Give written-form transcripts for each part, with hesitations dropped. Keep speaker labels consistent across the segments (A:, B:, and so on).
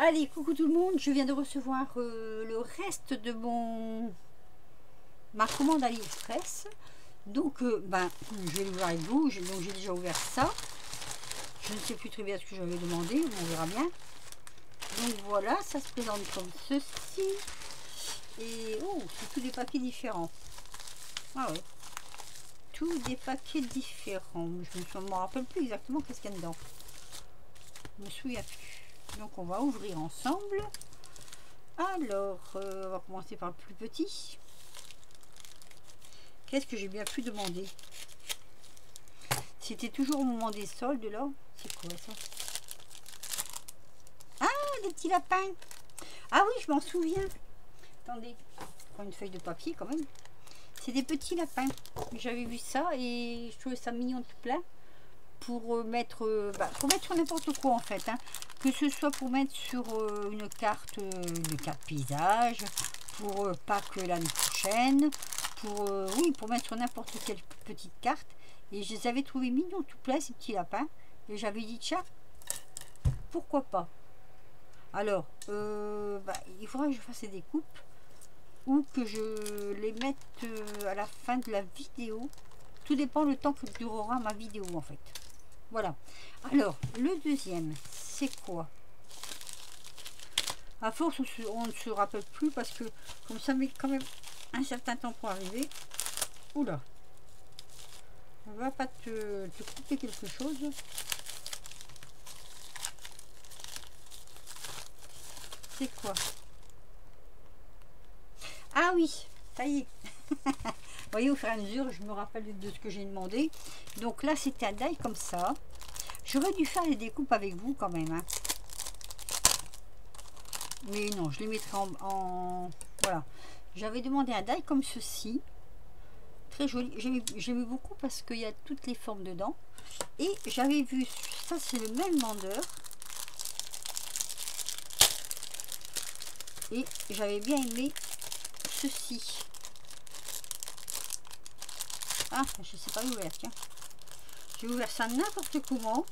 A: Allez, coucou tout le monde, je viens de recevoir le reste de ma commande AliExpress. Donc, je vais l'ouvrir avec vous. Donc, j'ai déjà ouvert ça. Je ne sais plus très bien ce que j'avais demandé, on verra bien. Donc voilà, ça se présente comme ceci. Et oh, c'est tous des paquets différents. Ah ouais, tous des paquets différents. Je ne me rappelle plus exactement qu'est-ce qu'il y a dedans. Je me souviens plus. Donc on va ouvrir ensemble. Alors, on va commencer par le plus petit. Qu'est-ce que j'ai bien pu demander? C'était toujours au moment des soldes là. C'est quoi ça? Ah, des petits lapins. Ah oui, je m'en souviens. Attendez, je prends une feuille de papier quand même. C'est des petits lapins. J'avais vu ça et je trouvais ça mignon tout plein. Pour mettre sur n'importe quoi en fait, hein. Que ce soit pour mettre sur une carte paysage, pour Pâques l'année prochaine, pour mettre sur n'importe quelle petite carte. Et je les avais trouvés mignons tout plein ces petits lapins, et j'avais dit tiens, pourquoi pas. Alors il faudra que je fasse des coupes ou que je les mette à la fin de la vidéo. Tout dépend le temps que durera ma vidéo en fait. Voilà. Alors, le deuxième, c'est quoi? À force, on ne se rappelle plus parce que comme ça met quand même un certain temps pour arriver. Oula. On va pas te couper quelque chose. C'est quoi? Ah oui, ça y est. Vous voyez, au fur et à mesure, je me rappelle de ce que j'ai demandé. Donc là, c'était un die comme ça. J'aurais dû faire les découpes avec vous quand même. Hein. Mais non, je les mettrai en... Voilà. J'avais demandé un die comme ceci. Très joli. J'aimais beaucoup parce qu'il y a toutes les formes dedans. Et j'avais vu, ça c'est le même vendeur. Et j'avais bien aimé ceci. Ah, je ne sais pas l'ouvrir, tiens. J'ai ouvert ça n'importe comment.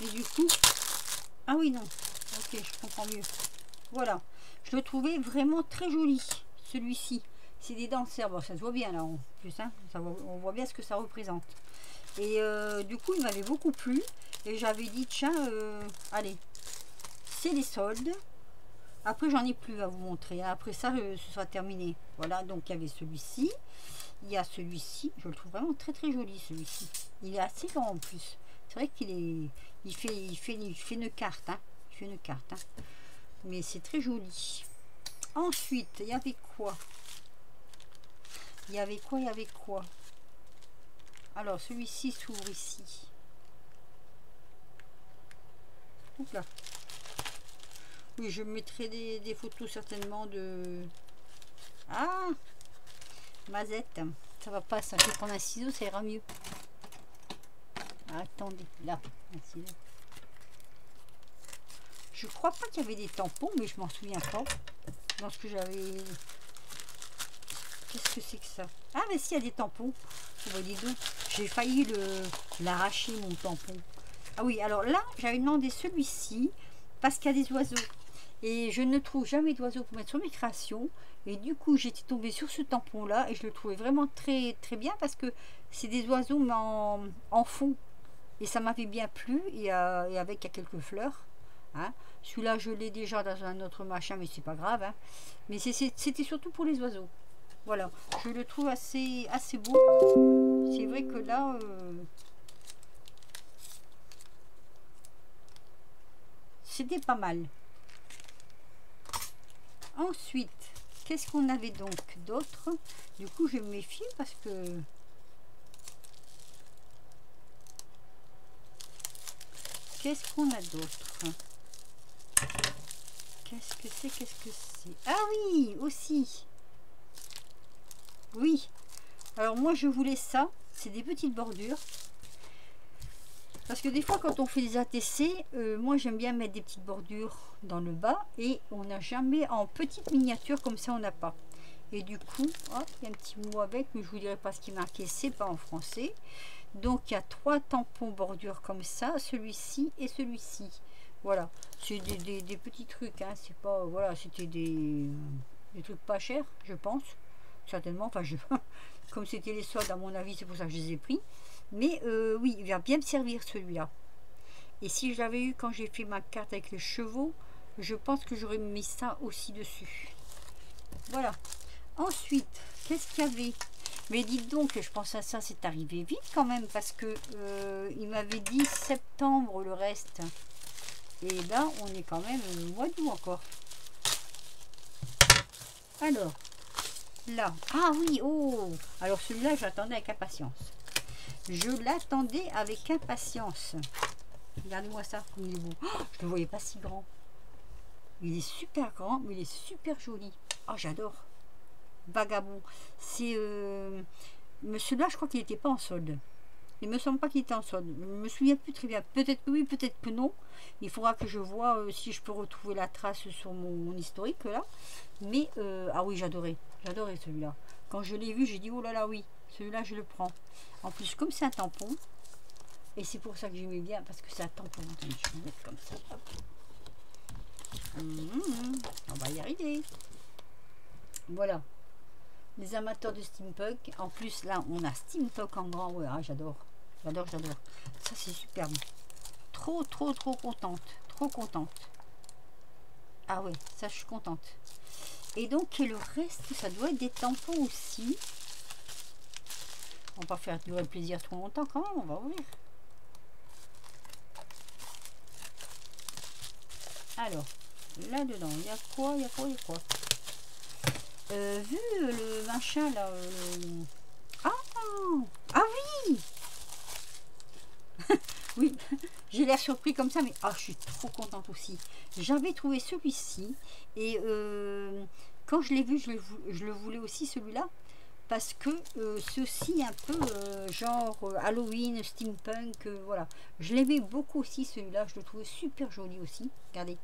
A: Et du coup... Ah oui, non. Ok, je comprends mieux. Voilà. Je le trouvais vraiment très joli, celui-ci. C'est des dents de cerf. Bon, ça se voit bien là en plus. Hein. On voit bien ce que ça représente. Et du coup, il m'avait beaucoup plu. Et j'avais dit, tiens, allez, c'est les soldes. Après, j'en ai plus à vous montrer. Après ça, ce sera terminé. Voilà, donc il y avait celui-ci. Il y a celui-ci. Je le trouve vraiment très très joli, celui-ci. Il est assez grand en plus. C'est vrai qu'il est... Il fait une carte. Hein. Il fait une carte. Hein. Mais c'est très joli. Ensuite, il y avait quoi? Il y avait quoi? Alors, celui-ci s'ouvre ici. Donc là. Oui, je mettrai des photos certainement de... Ah, mazette. Ça va pas, ça. Je vais prendre un ciseau, ça ira mieux. Attendez, là, un ciseau. Je crois pas qu'il y avait des tampons, mais je m'en souviens pas. Dans ce que j'avais... Qu'est-ce que c'est que ça? Ah, mais si, il y a des tampons. Oh, bah, dis donc, j'ai failli l'arracher, mon tampon. Ah oui, alors là, j'avais demandé celui-ci parce qu'il y a des oiseaux. Et je ne trouve jamais d'oiseaux pour mettre sur mes créations. Et du coup, j'étais tombée sur ce tampon-là et je le trouvais vraiment très très bien parce que c'est des oiseaux mais en fond. Et ça m'avait bien plu et avec quelques fleurs. Hein. Celui-là, je l'ai déjà dans un autre machin, mais c'est pas grave. Hein. Mais c'était surtout pour les oiseaux. Voilà, je le trouve assez beau. C'est vrai que là... c'était pas mal. Ensuite, qu'est-ce qu'on avait donc d'autre? Du coup, je me méfie parce que... Qu'est-ce qu'on a d'autre? Qu'est-ce que c'est? Ah oui, aussi. Oui. Alors moi, je voulais ça. C'est des petites bordures. Parce que des fois, quand on fait des ATC, moi, j'aime bien mettre des petites bordures dans le bas. Et on n'a jamais en petite miniature, comme ça, on n'a pas. Et du coup, oh, il y a un petit mot avec, mais je vous dirai pas ce qui est marqué. C'est pas en français. Donc il y a 3 tampons bordure comme ça, celui-ci et celui-ci. Voilà, c'est des petits trucs, hein. C'est pas, voilà, c'était des trucs pas chers, je pense, certainement. Enfin, comme c'était les soldes, à mon avis, c'est pour ça que je les ai pris. Mais oui, il va bien me servir celui-là. Et si je l'avais eu quand j'ai fait ma carte avec les chevaux, je pense que j'aurais mis ça aussi dessus. Voilà. Ensuite, qu'est-ce qu'il y avait? Mais dites donc, je pense à ça, c'est arrivé vite quand même, parce que il m'avait dit septembre le reste. Et là, on est quand même au mois d'août encore. Alors, là. Ah oui, oh! Alors celui-là, j'attendais avec impatience. Je l'attendais avec impatience. Regardez-moi ça, comme il est beau. Oh, je ne le voyais pas si grand. Il est super grand, mais il est super joli. Oh, j'adore. Vagabond. C'est... celui-là, je crois qu'il n'était pas en solde. Il me semble pas qu'il était en solde. Je me souviens plus très bien. Peut-être que oui, peut-être que non. Il faudra que je vois si je peux retrouver la trace sur mon historique là. Mais ah oui, j'adorais. J'adorais celui-là. Quand je l'ai vu, j'ai dit oh là là oui, celui-là je le prends. En plus, comme c'est un tampon, et c'est pour ça que j'aimais bien, parce que c'est un tampon. Attendez, je vais le mettre comme ça. On va y arriver. Voilà. Les amateurs de steampunk. En plus, là, on a steampunk en grand. Ouais, ah, j'adore. J'adore, j'adore. Ça, c'est superbe. Trop, trop, trop contente. Trop contente. Ah ouais, ça, je suis contente. Et donc, et le reste, ça doit être des tampons aussi. On va pas faire durer le plaisir trop longtemps quand même. On va ouvrir. Alors, là-dedans, il y a quoi? Il y a quoi? Il y a quoi? Vu le machin là... Ah, ah oui. Oui, j'ai l'air surpris comme ça, mais ah, je suis trop contente aussi. J'avais trouvé celui-ci et quand je l'ai vu, je le voulais aussi celui-là parce que c'est aussi un peu genre Halloween, steampunk, voilà. Je l'aimais beaucoup aussi celui-là, je le trouvais super joli aussi. Regardez,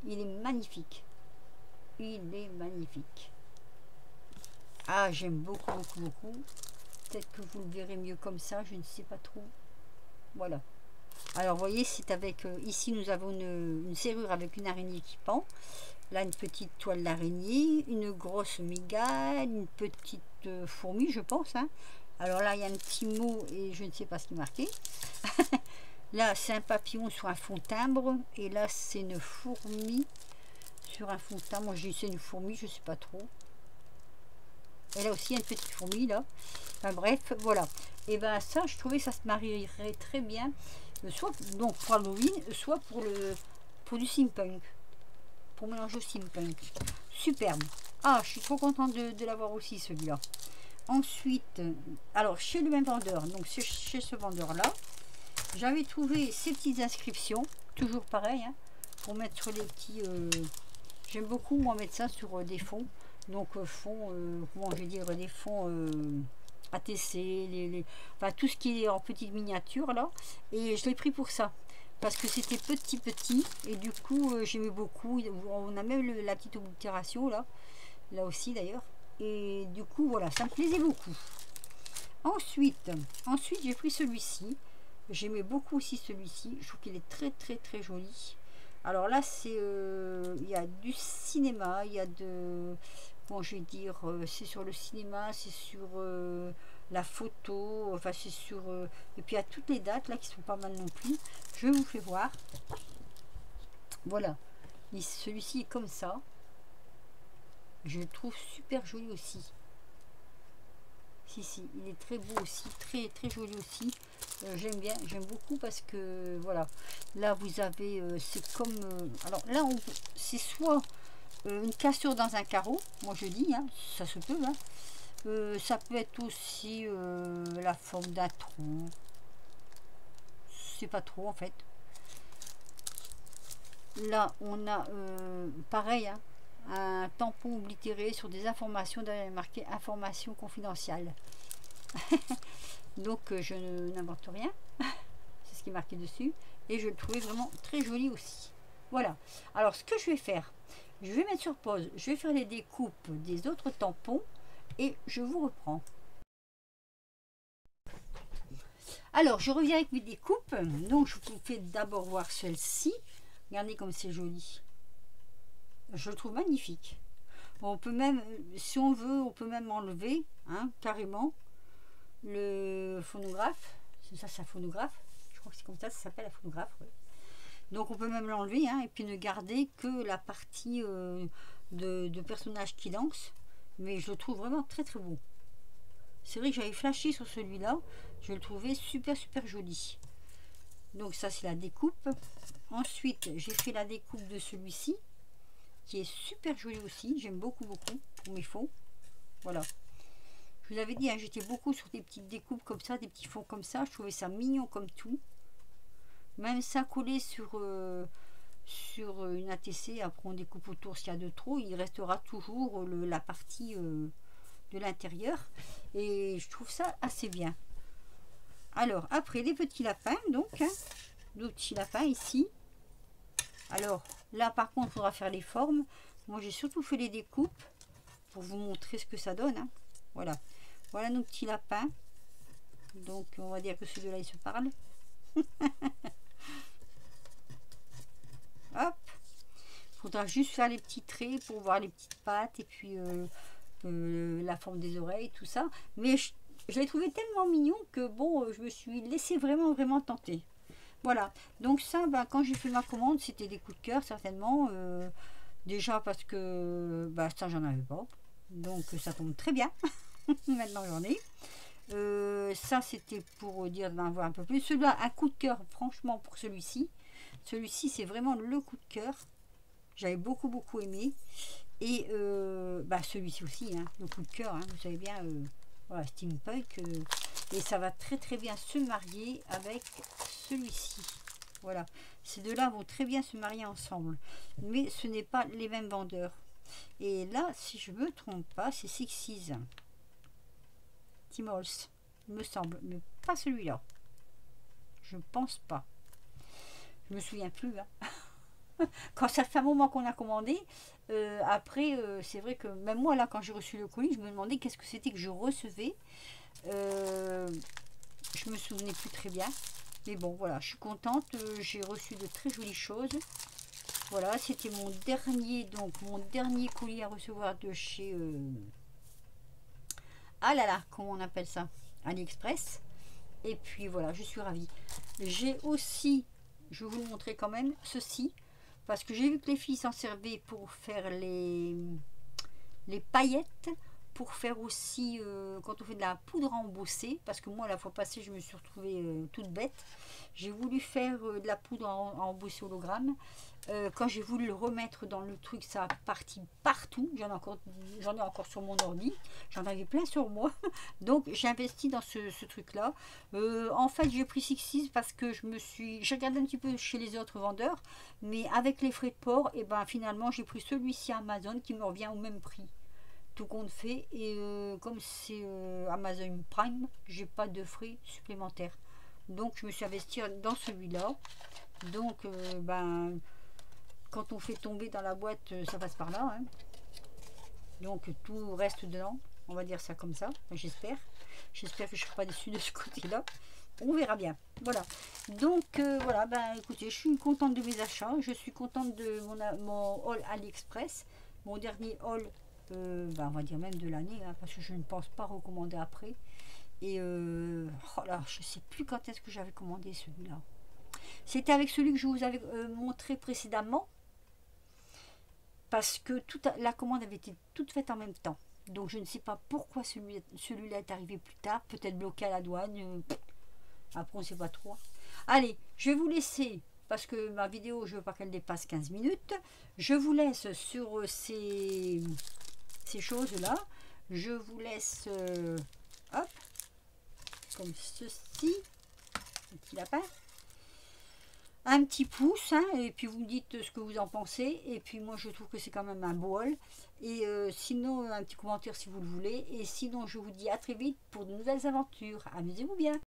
A: il est magnifique. Il est magnifique. Ah, j'aime beaucoup, beaucoup, beaucoup. Peut-être que vous le verrez mieux comme ça, je ne sais pas trop. Voilà. Alors, vous voyez, c'est avec... ici, nous avons une serrure avec une araignée qui pend. Là, une petite toile d'araignée, une grosse migale, une petite fourmi, je pense. Hein. Alors là, il y a un petit mot et je ne sais pas ce qui est marqué. Là, c'est un papillon sur un fond timbre. Et là, c'est une fourmi sur un fond timbre. Moi, j'ai c'est une fourmi, je ne sais pas trop. Et là aussi, il y a une petite fourmi, là. Enfin bref, voilà. Et ben ça, je trouvais ça se marierait très bien. Soit donc pour Halloween, soit pour du steampunk. Pour mélanger au steampunk. Superbe. Ah, je suis trop contente de l'avoir aussi, celui-là. Ensuite, alors, chez le même vendeur, donc chez ce vendeur-là, j'avais trouvé ces petites inscriptions. Toujours pareil, hein, pour mettre sur les petits... J'aime beaucoup, moi, mettre ça sur des fonds. Donc fonds, comment je vais dire, des fonds ATC, enfin tout ce qui est en petite miniature là. Et je l'ai pris pour ça. Parce que c'était petit. Et du coup, j'aimais beaucoup. On a même la petite oblitération là. Là aussi d'ailleurs. Et du coup, voilà, ça me plaisait beaucoup. Ensuite j'ai pris celui-ci. J'aimais beaucoup aussi celui-ci. Je trouve qu'il est très très très joli. Alors là, c'est il y a du cinéma, il y a de... Bon, je vais dire, c'est sur le cinéma, c'est sur la photo, enfin c'est sur... et puis il y a toutes les dates là qui sont pas mal non plus. Je vous fais voir. Voilà. Celui-ci est comme ça. Je le trouve super joli aussi. Si, il est très beau aussi, très très joli aussi. J'aime bien, j'aime beaucoup parce que voilà, là vous avez, c'est comme, alors là c'est soit une cassure dans un carreau, moi je dis, hein, ça se peut, hein. Ça peut être aussi la forme d'un tronc, c'est pas trop en fait. Là on a pareil, hein, un tampon oblitéré sur des informations, marqué information confidentielle. Donc je n'invente rien, c'est ce qui est marqué dessus, et je le trouvais vraiment très joli aussi. Voilà, alors ce que je vais faire, je vais mettre sur pause, je vais faire les découpes des autres tampons et je vous reprends. Alors, je reviens avec mes découpes. Donc, je vous fais d'abord voir celle-ci. Regardez comme c'est joli. Je le trouve magnifique. On peut même, si on veut, on peut même enlever, hein, carrément, le phonographe. C'est ça, c'est un phonographe. Je crois que c'est comme ça s'appelle la phonographe. Ouais. Donc, on peut même l'enlever, hein, et puis ne garder que la partie de personnage qui lance. Mais je le trouve vraiment très très beau. C'est vrai que j'avais flashé sur celui-là. Je le trouvais super super joli. Donc ça c'est la découpe. Ensuite j'ai fait la découpe de celui-ci qui est super joli aussi. J'aime beaucoup beaucoup pour mes fonds. Voilà. Je vous avais dit, hein, j'étais beaucoup sur des petites découpes comme ça, des petits fonds comme ça. Je trouvais ça mignon comme tout. Même ça collé sur une ATC. Après on découpe autour s'il y a de trop. Il restera toujours la partie de l'intérieur. Et je trouve ça assez bien. Alors après les petits lapins, donc hein, deux petits lapins ici. Alors là par contre il faudra faire les formes. Moi j'ai surtout fait les découpes pour vous montrer ce que ça donne, hein. Voilà, voilà nos petits lapins. Donc on va dire que celui-là il se parle. Hop, faudra juste faire les petits traits pour voir les petites pattes et puis la forme des oreilles, tout ça. Mais je l'ai trouvé tellement mignon que bon, je me suis laissé vraiment tenter. Voilà, donc ça, ben, quand j'ai fait ma commande, c'était des coups de cœur certainement. Déjà parce que ça, j'en avais pas. Donc ça tombe très bien. Maintenant, j'en ai. Ça, c'était pour dire d'en avoir un peu plus. Celui-là, un coup de cœur, franchement, pour celui-ci. Celui-ci, c'est vraiment le coup de cœur. J'avais beaucoup aimé. Et celui-ci aussi, hein, le coup de cœur, hein, vous savez bien. Voilà, steampunk, et ça va très bien se marier avec celui-ci. Voilà, ces deux-là vont très bien se marier ensemble, mais ce n'est pas les mêmes vendeurs. Et là, si je me trompe pas, c'est Sixties Timols, il me semble, mais pas celui-là. Je pense pas. Je me souviens plus. Hein. Quand ça fait un moment qu'on a commandé, après, c'est vrai que même moi, là, quand j'ai reçu le colis, je me demandais qu'est-ce que c'était que je recevais. Je me souvenais plus très bien. Mais bon, voilà, je suis contente. J'ai reçu de très jolies choses. Voilà, c'était mon dernier colis à recevoir de chez... ah là là, comment on appelle ça? AliExpress. Et puis voilà, je suis ravie. J'ai aussi, je vais vous le montrer quand même, ceci. Parce que j'ai vu que les filles s'en servaient pour faire les paillettes, pour faire aussi, quand on fait de la poudre à embosser, parce que moi la fois passée je me suis retrouvée toute bête. J'ai voulu faire de la poudre à embosser hologramme. Quand j'ai voulu le remettre dans le truc, ça a parti partout. J'en ai encore sur mon ordi. J'en avais plein sur moi. Donc j'ai investi dans ce truc-là. En fait, j'ai pris Sixties parce que j'ai regardé un petit peu chez les autres vendeurs. Mais avec les frais de port, et ben finalement, j'ai pris celui-ci Amazon qui me revient au même prix. Tout compte fait. Et comme c'est Amazon Prime, j'ai pas de frais supplémentaires. Donc je me suis investie dans celui-là. Donc quand on fait tomber dans la boîte, ça passe par là, hein. Donc tout reste dedans, on va dire ça comme ça, j'espère que je ne serai pas déçue de ce côté là, on verra bien. Voilà, donc voilà, écoutez, je suis contente de mes achats, je suis contente de mon haul AliExpress, mon dernier haul, on va dire même de l'année, hein, parce que je ne pense pas recommander après. Et oh là, je sais plus quand est-ce que j'avais commandé celui-là. C'était avec celui que je vous avais montré précédemment. Parce que la commande avait été toute faite en même temps. Donc je ne sais pas pourquoi celui-là est arrivé plus tard. Peut-être bloqué à la douane. Après on ne sait pas trop. Allez, je vais vous laisser. Parce que ma vidéo, je ne veux pas qu'elle dépasse 15 minutes. Je vous laisse sur ces choses-là. Je vous laisse... hop. Comme ceci. Un petit lapin. Un petit pouce, hein, et puis vous me dites ce que vous en pensez. Et puis moi je trouve que c'est quand même un beau haul. Et sinon un petit commentaire si vous le voulez. Et sinon je vous dis à très vite pour de nouvelles aventures. Amusez-vous bien.